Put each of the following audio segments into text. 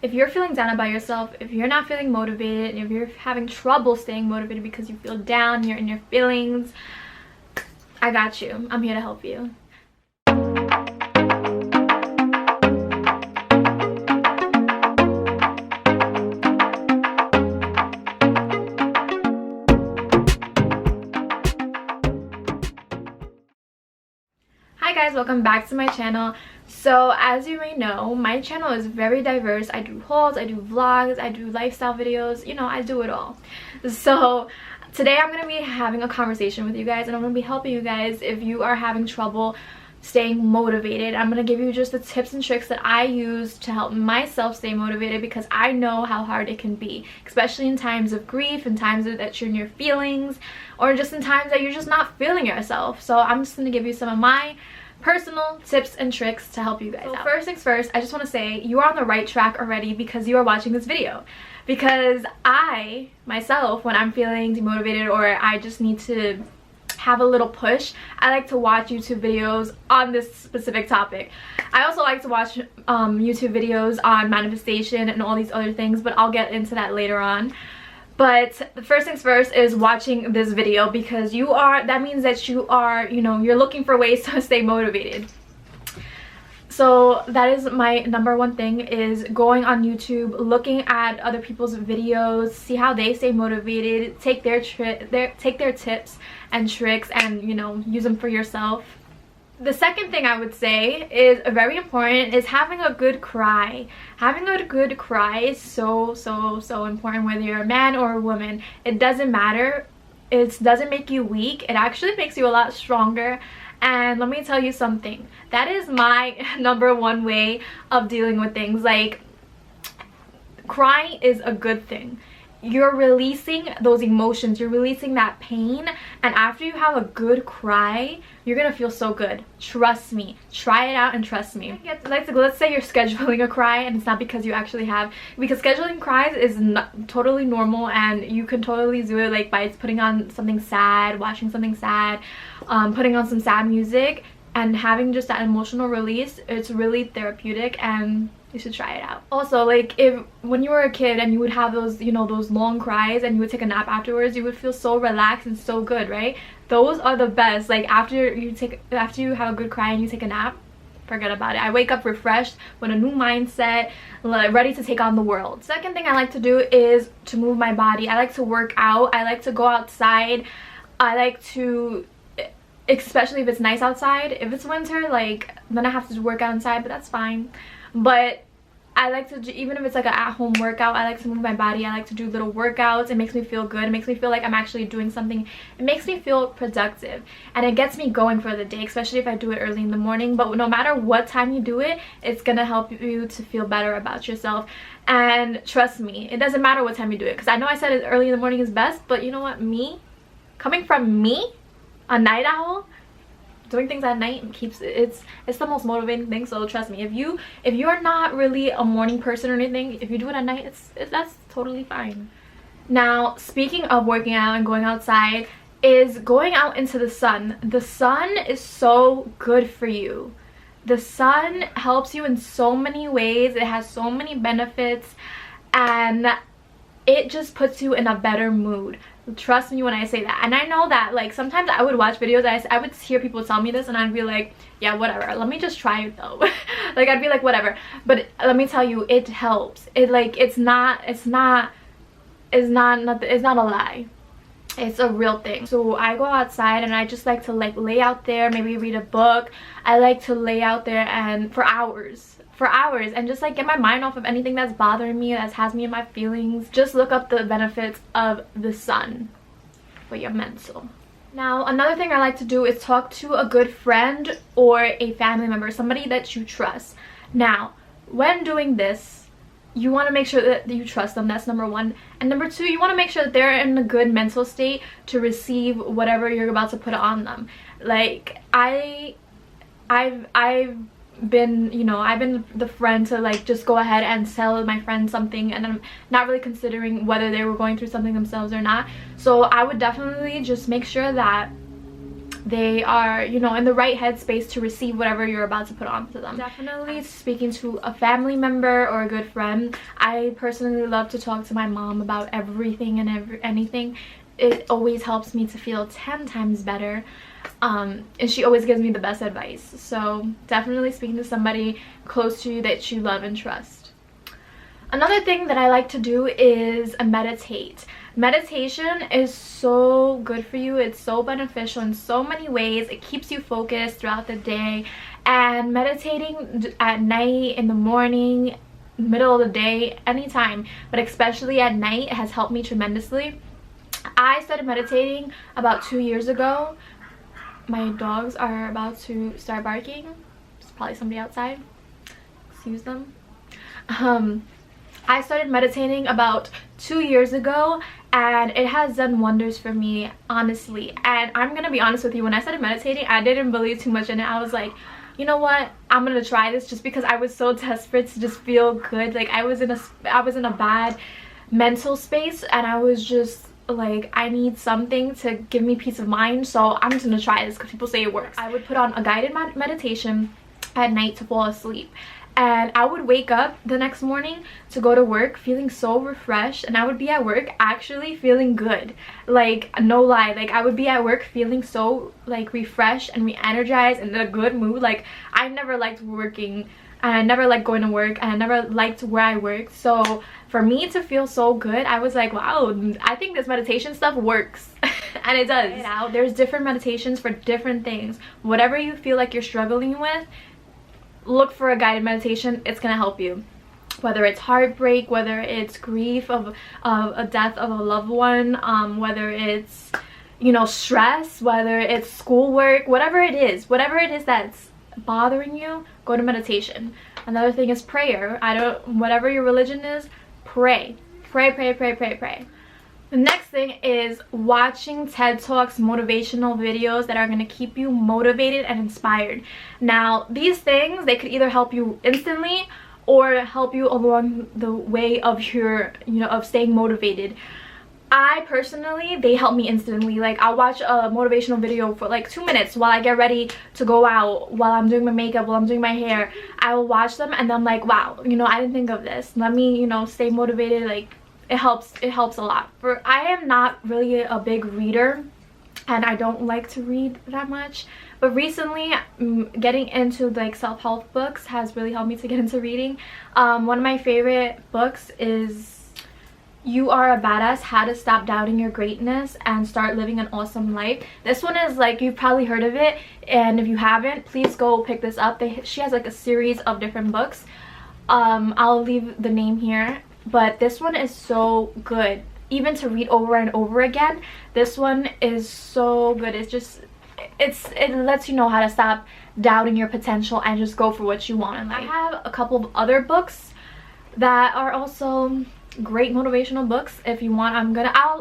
if you're feeling down about yourself, if you're not feeling motivated, and if you're having trouble staying motivated because you feel down, you're in your feelings, I got you. I'm here to help you. Hi guys, welcome back to my channel. So as you may know, my channel is very diverse. I do hauls, I do vlogs, I do lifestyle videos, you know, I do it all. So today I'm going to be having a conversation with you guys, and I'm going to be helping you guys if you are having trouble staying motivated. I'm going to give you just the tips and tricks that I use to help myself stay motivated, because I know how hard it can be, especially in times of grief, in times that you're in your feelings, or just in times that you're just not feeling yourself. So I'm just going to give you some of my personal tips and tricks to help you guys out. First things first, I just want to say you are on the right track already because you are watching this video. Because I, myself, when I'm feeling demotivated or I just need to have a little push, I like to watch YouTube videos on this specific topic. I also like to watch YouTube videos on manifestation and all these other things, but I'll get into that later on. But the first things first is watching this video, because that means that you are, you know, you're looking for ways to stay motivated. So that is my number one thing, is going on YouTube, looking at other people's videos, see how they stay motivated, take their tips and tricks and, you know, use them for yourself. The second thing I would say is very important, is having a good cry. Having a good cry is so important, whether you're a man or a woman. It doesn't matter. It doesn't make you weak. It actually makes you a lot stronger. And let me tell you something. That is my number one way of dealing with things. Like, crying is a good thing. You're releasing those emotions, you're releasing that pain, and after you have a good cry, you're gonna feel so good. Trust me. Try it out and trust me. Let's say you're scheduling a cry and it's not because you actually have, because scheduling cries is totally normal, and you can totally do it like by putting on something sad, watching something sad, putting on some sad music, and having just that emotional release. It's really therapeutic, and you should try it out. Also, like, when you were a kid and you would have those, you know, those long cries and you would take a nap afterwards, you would feel so relaxed and so good, right? Those are the best. Like, after you have a good cry and you take a nap, forget about it. I wake up refreshed with a new mindset, ready to take on the world. Second thing I like to do is to move my body. I like to work out. I like to go outside. I like to, especially if it's nice outside. If it's winter, like, then I have to work out inside, but that's fine. But I like to, even if it's like an at-home workout, I like to move my body. I like to do little workouts. It makes me feel good. It makes me feel like I'm actually doing something. It makes me feel productive, and it gets me going for the day, especially if I do it early in the morning. But no matter what time you do it, it's gonna help you to feel better about yourself. And trust me, it doesn't matter what time you do it, because I know I said it early in the morning is best, but you know what, coming from me, a night owl, doing things at night it's the most motivating thing. So trust me, if you're not really a morning person or anything, if you do it at night, that's totally fine. Now, speaking of working out and going outside, is going out into the sun. The sun is so good for you. The sun helps you in so many ways. It has so many benefits, and it just puts you in a better mood. Trust me when I say that. And I know that, like, sometimes I would watch videos and I would hear people tell me this, and I'd be like, yeah, whatever, let me just try it though. Like, I'd be like, whatever. But let me tell you, it helps. It's not a lie. It's a real thing. So I go outside and I just like to, like, lay out there, maybe read a book. I like to lay out there and for hours and just, like, get my mind off of anything that's bothering me, that has me in my feelings. Just look up the benefits of the sun for your mental. Now, another thing I like to do is talk to a good friend or a family member, somebody that you trust. Now, when doing this, you want to make sure that you trust them. That's number one. And number two, you want to make sure that they're in a good mental state to receive whatever you're about to put on them. Like, I've been, you know, I've been the friend to, like, just go ahead and tell my friend something, and I'm not really considering whether they were going through something themselves or not. So I would definitely just make sure that they are, you know, in the right headspace to receive whatever you're about to put onto them. Definitely speaking to a family member or a good friend. I personally love to talk to my mom about everything and anything. It always helps me to feel 10 times better. And she always gives me the best advice. So definitely speaking to somebody close to you that you love and trust. Another thing that I like to do is meditate. Meditation is so good for you. It's so beneficial in so many ways. It keeps you focused throughout the day, and meditating at night, in the morning, middle of the day, anytime, but especially at night, has helped me tremendously. I started meditating about 2 years ago. My dogs are about to start barking. There's probably somebody outside. Excuse them. I started meditating about 2 years ago, and it has done wonders for me, honestly. And I'm gonna be honest with you, when I started meditating, I didn't believe too much in it. I was like, you know what, I'm gonna try this, just because I was so desperate to just feel good. Like, I was in a bad mental space, and I was just like, I need something to give me peace of mind, so I'm just gonna try this because people say it works. I would put on a guided meditation at night to fall asleep, and I would wake up the next morning to go to work feeling so refreshed, and I would be at work actually feeling good. Like, no lie, like, I would be at work feeling so like refreshed and re-energized and in a good mood. Like, I never liked working, and I never liked going to work, and I never liked where I worked. So for me to feel so good, I was like, wow, I think this meditation stuff works. And it does. There's different meditations for different things. Whatever you feel like you're struggling with, look for a guided meditation. It's gonna help you. Whether it's heartbreak, whether it's grief of a death of a loved one, whether it's, you know, stress, whether it's schoolwork, whatever it is that's bothering you, go to meditation. Another thing is prayer. Whatever your religion is, pray. Pray. The next thing is watching TED Talks, motivational videos that are going to keep you motivated and inspired. Now, these things, they could either help you instantly or help you along the way of your, you know, of staying motivated. I personally, they help me instantly. Like, I'll watch a motivational video for like 2 minutes while I get ready to go out, while I'm doing my makeup, while I'm doing my hair. I will watch them, and I'm like, wow, you know, I didn't think of this. Let me, you know, stay motivated. Like, it helps a lot. I am not really a big reader, and I don't like to read that much, but recently getting into like self-help books has really helped me to get into reading. One of my favorite books is You Are a Badass: How to Stop Doubting Your Greatness and Start Living an Awesome Life. This one is like, you've probably heard of it, and if you haven't, please go pick this up. She has like a series of different books. I'll leave the name here, but this one is so good, even to read over and over again. This one is so good. It lets you know how to stop doubting your potential and just go for what you want in life. I have a couple of other books that are also great motivational books. If you want,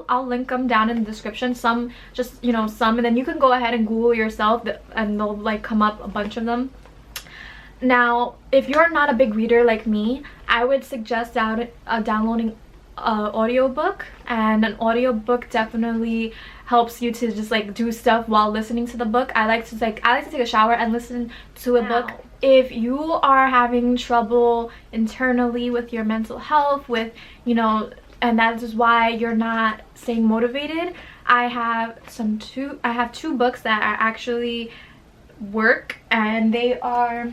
I'll link them down in the description. Some, just, you know, some, and then you can go ahead and Google yourself, and they'll like come up a bunch of them. Now, if you're not a big reader like me, I would suggest downloading an audiobook, and an audiobook definitely helps you to just like do stuff while listening to the book. I like to take a shower and listen to a book. If you are having trouble internally with your mental health, with, you know, and that is why you're not staying motivated, I have two books that are actually work, and they are,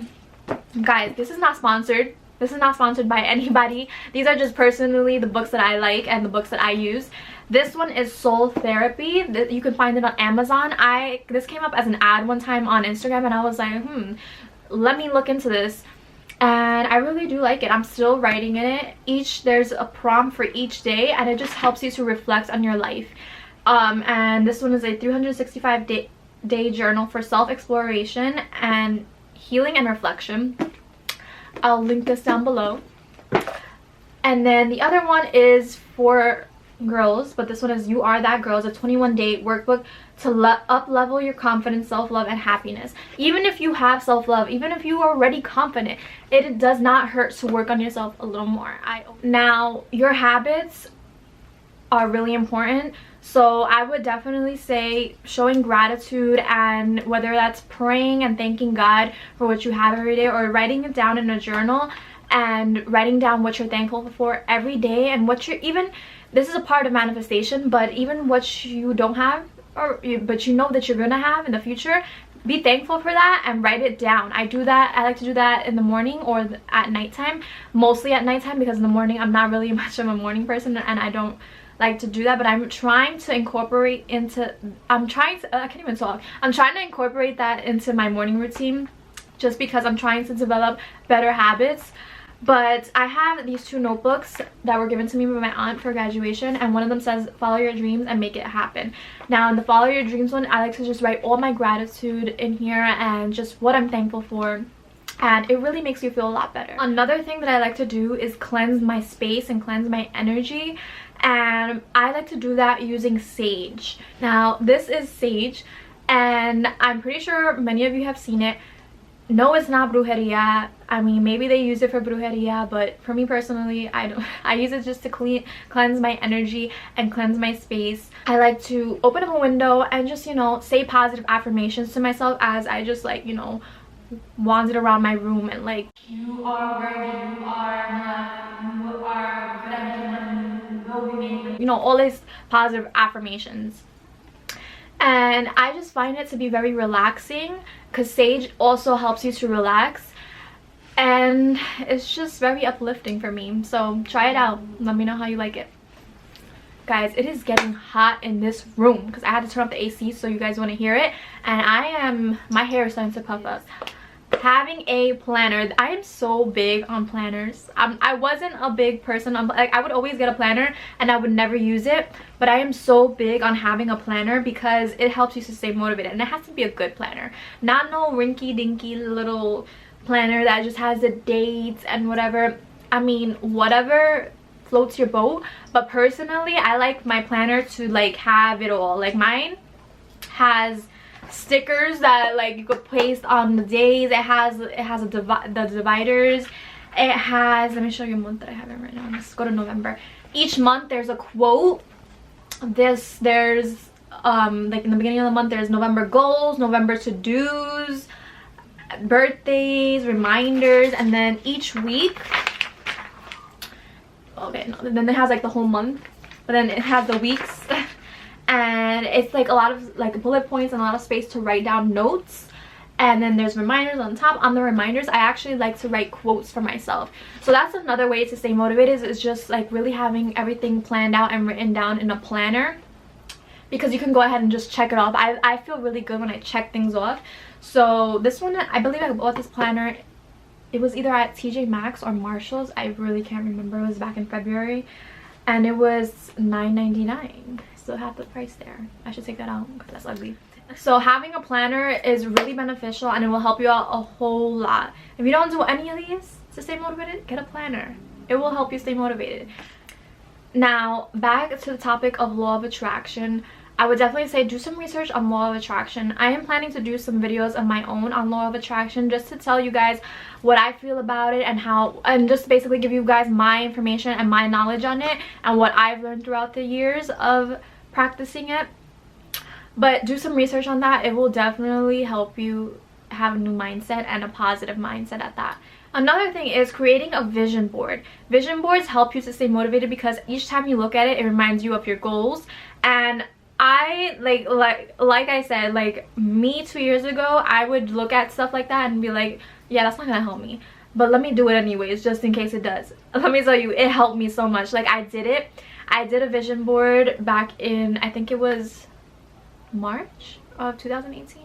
guys, this is not sponsored. This is not sponsored by anybody. These are just personally the books that I like and the books that I use. This one is Soul Therapy. You can find it on Amazon. This came up as an ad one time on Instagram, and I was like, let me look into this. And I really do like it. I'm still writing in it. There's a prompt for each day, and it just helps you to reflect on your life. And this one is a 365-day journal for self-exploration and healing and reflection. I'll link this down below. And then the other one is for girls, but this one is You Are That Girl. It's a 21-day workbook to up-level your confidence, self-love, and happiness. Even if you have self-love, even if you are already confident, it does not hurt to work on yourself a little more. Now, your habits are really important. So I would definitely say showing gratitude, and whether that's praying and thanking God for what you have every day, or writing it down in a journal and writing down what you're thankful for every day, and what you're even, this is a part of manifestation, but even what you don't have, but you know that you're gonna have in the future, be thankful for that and write it down. I do that. I like to do that in the morning or at nighttime, mostly at nighttime, because in the morning I'm not really much of a morning person and I don't like to do that. But I'm trying to incorporate into, I can't even talk. I'm trying to incorporate that into my morning routine, just because I'm trying to develop better habits. But I have these 2 notebooks that were given to me by my aunt for graduation, and one of them says follow your dreams and make it happen. Now in the follow your dreams one, I like to just write all my gratitude in here and just what I'm thankful for, and it really makes you feel a lot better. Another thing that I like to do is cleanse my space and cleanse my energy, and I like to do that using sage. Now this is sage, and I'm pretty sure many of you have seen it. No, it's not brujeria. I mean, maybe they use it for brujeria, but for me personally, I don't. I use it just to cleanse my energy and cleanse my space. I like to open up a window and just, you know, say positive affirmations to myself as I just, like, you know, wander around my room and like, you are worthy, you are enough, you are good at making money, you will be making money, you know, all these positive affirmations. And I just find it to be very relaxing, because sage also helps you to relax, and it's just very uplifting for me. So try it out, let me know how you like it. Guys, it is getting hot in this room because I had to turn off the AC so you guys want to hear it, and my hair is starting to puff up. Having a planner, I am so big on planners. I wasn't a big person, like I would always get a planner and I would never use it, but I am so big on having a planner because it helps you to stay motivated, and it has to be a good planner, not no rinky dinky little planner that just has the dates and whatever. I mean, whatever floats your boat, but personally I like my planner to like have it all. Like mine has stickers that like you could paste on the days. It has the dividers. It has, let me show you a month that I have it right now. Let's go to November. Each month there's a quote. There's like in the beginning of the month there's November goals, November to-dos, birthdays, reminders, and then each week, okay, no, then it has like the whole month, but then it has the weeks. And it's like a lot of like bullet points and a lot of space to write down notes, and then there's reminders on top. On the reminders, I actually like to write quotes for myself. So that's another way to stay motivated, is just like really having everything planned out and written down in a planner, because you can go ahead and just check it off. I feel really good when I check things off. So this one, I believe I bought this planner, it was either at TJ Maxx or Marshall's, I really can't remember. It was back in February, and it was $9.99. Still have the price there. I should take that out because that's ugly. So having a planner is really beneficial, and it will help you out a whole lot. If you don't do any of these to stay motivated, get a planner. It will help you stay motivated. Now back to the topic of law of attraction, I would definitely say do some research on law of attraction. I am planning to do some videos of my own on law of attraction, just to tell you guys what I feel about it and how, and just basically give you guys my information and my knowledge on it and what I've learned throughout the years of practicing it. But do some research on that. It will definitely help you have a new mindset, and a positive mindset at that. Another thing is creating a vision board. Vision boards help you to stay motivated because each time you look at it, it reminds you of your goals. And I like I said, like me 2 years ago, I would look at stuff like that and be like, yeah, that's not gonna help me, but let me do it anyways just in case it does. Let me tell you, it helped me so much. Like I did a vision board back in, I think it was March of 2018.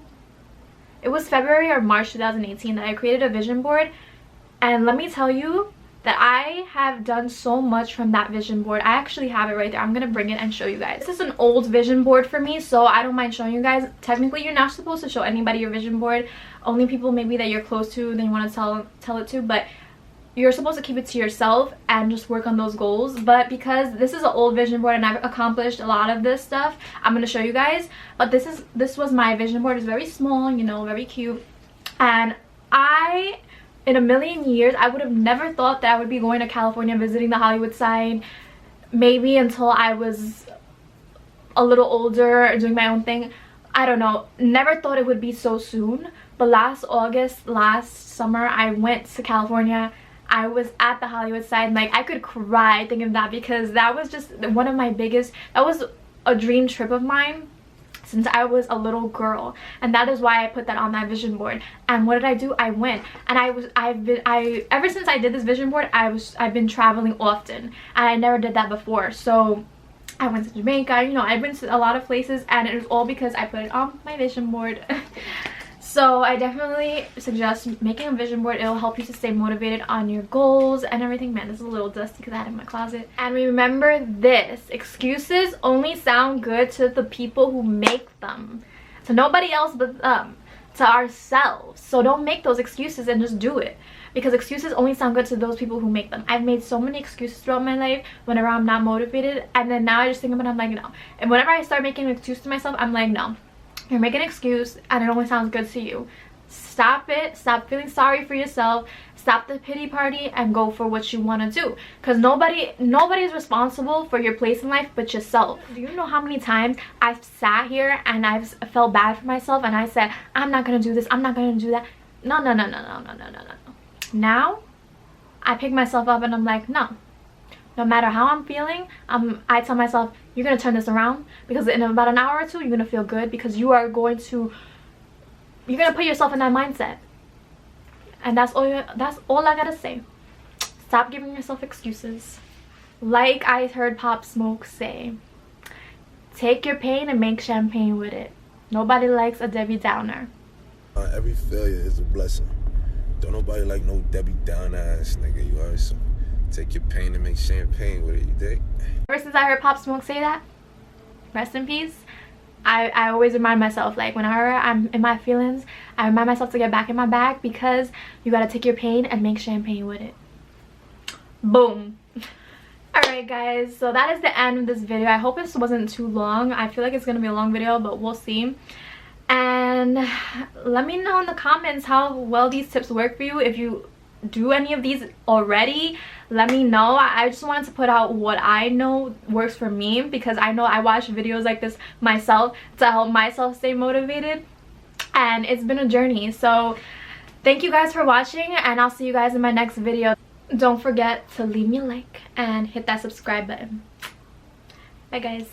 It was February or March 2018 that I created a vision board, and let me tell you that I have done so much from that vision board. I actually have it right there. I'm gonna bring it and show you guys. This is an old vision board for me, so I don't mind showing you guys. Technically you're not supposed to show anybody your vision board, only people maybe that you're close to, then you want to tell it to, but you're supposed to keep it to yourself and just work on those goals. But because this is an old vision board and I've accomplished a lot of this stuff, I'm going to show you guys. But this was my vision board. It's very small, you know, very cute. And in a million years, I would have never thought that I would be going to California, visiting the Hollywood sign, maybe until I was a little older, doing my own thing. I don't know, never thought it would be so soon. But last summer, I went to California. I was at the Hollywood side, like I could cry thinking of that, because that was just one of my biggest, that was a dream trip of mine since I was a little girl, and that is why I put that on that vision board. And what did I do? I went, and ever since I did this vision board, I've been traveling often, and I never did that before. So I went to Jamaica, you know, I've been to a lot of places, and it was all because I put it on my vision board. So I definitely suggest making a vision board. It'll help you to stay motivated on your goals and everything. Man, this is a little dusty because I had it in my closet. And remember this, excuses only sound good to the people who make them, to nobody else but them, to ourselves. So don't make those excuses and just do it, because excuses only sound good to those people who make them. I've made so many excuses throughout my life whenever I'm not motivated, and then now I just think about it, I'm like, no. And whenever I start making an excuse to myself, I'm like, no, you're making an excuse and it only sounds good to you. Stop it. Stop feeling sorry for yourself. Stop the pity party and go for what you want to do, because nobody is responsible for your place in life but yourself. Do you know how many times I've sat here and I've felt bad for myself and I said, I'm not gonna do this, I'm not gonna do that? No. Now I pick myself up and I'm like, no matter how I'm feeling, I tell myself, you're gonna turn this around, because in about an hour or two you're gonna feel good, because you're gonna put yourself in that mindset. And that's all I gotta say. Stop giving yourself excuses. Like I heard Pop Smoke say, take your pain and make champagne with it. Nobody likes a Debbie Downer. Every failure is a blessing. Don't nobody like no Debbie Downer ass nigga, you heard? So take your pain and make champagne with it, you dig? Ever since I heard Pop Smoke say that, rest in peace, I always remind myself, like whenever I'm in my feelings, I remind myself to get back in my bag, because you gotta take your pain and make champagne with it. Boom. Alright guys, so that is the end of this video. I hope this wasn't too long. I feel like it's gonna be a long video, but we'll see. And let me know in the comments how well these tips work for you. If you do any of these already, let me know. I just wanted to put out what I know works for me, because I know I watch videos like this myself to help myself stay motivated, and it's been a journey. So thank you guys for watching, and I'll see you guys in my next video. Don't forget to leave me a like and hit that subscribe button. Bye guys.